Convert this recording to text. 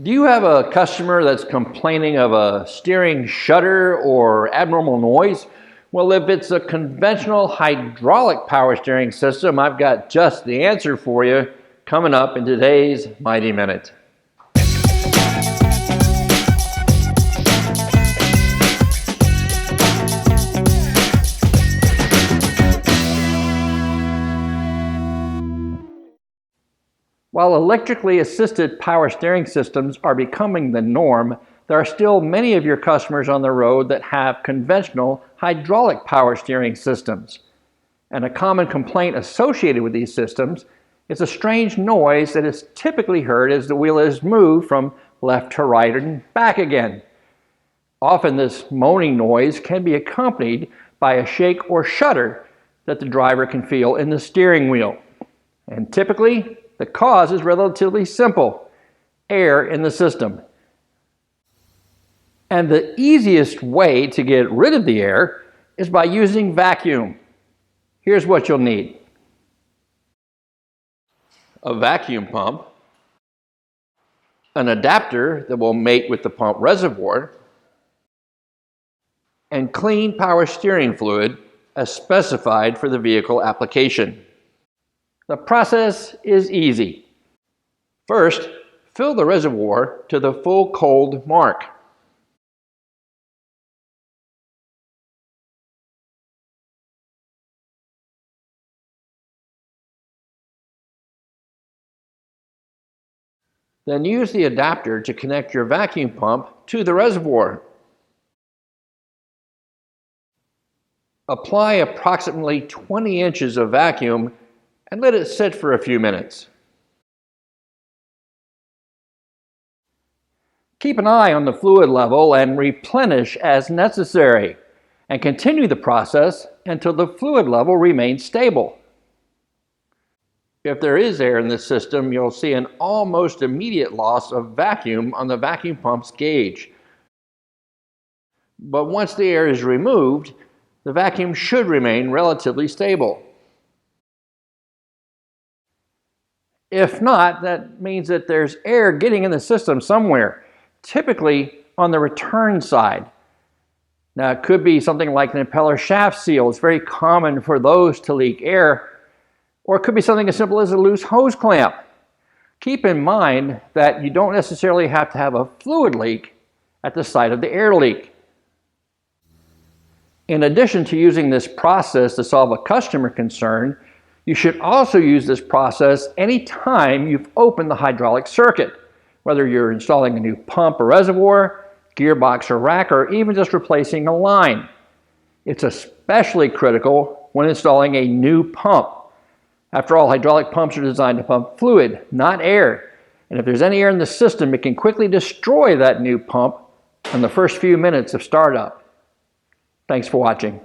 Do you have a customer that's complaining of a steering shudder or abnormal noise? Well, if it's a conventional hydraulic power steering system, I've got just the answer for you coming up in today's Mighty Minute. While electrically assisted power steering systems are becoming the norm, there are still many of your customers on the road that have conventional hydraulic power steering systems. And a common complaint associated with these systems is a strange noise that is typically heard as the wheel is moved from left to right and back again. Often this moaning noise can be accompanied by a shake or shudder that the driver can feel in the steering wheel. And typically, the cause is relatively simple: air in the system. And the easiest way to get rid of the air is by using vacuum. Here's what you'll need: a vacuum pump, an adapter that will mate with the pump reservoir, and clean power steering fluid as specified for the vehicle application. The process is easy. First, fill the reservoir to the full cold mark. Then use the adapter to connect your vacuum pump to the reservoir. Apply approximately 20 inches of vacuum and let it sit for a few minutes. Keep an eye on the fluid level and replenish as necessary, and continue the process until the fluid level remains stable. If there is air in the system, you'll see an almost immediate loss of vacuum on the vacuum pump's gauge. But once the air is removed, the vacuum should remain relatively stable. If not, that means that there's air getting in the system somewhere, typically on the return side. Now, it could be something like an impeller shaft seal. It's very common for those to leak air. Or it could be something as simple as a loose hose clamp. Keep in mind that you don't necessarily have to have a fluid leak at the site of the air leak. In addition to using this process to solve a customer concern, you should also use this process anytime you've opened the hydraulic circuit, whether you're installing a new pump or reservoir, gearbox or rack, or even just replacing a line. It's especially critical when installing a new pump. After all, hydraulic pumps are designed to pump fluid, not air. And if there's any air in the system, it can quickly destroy that new pump in the first few minutes of startup. Thanks for watching.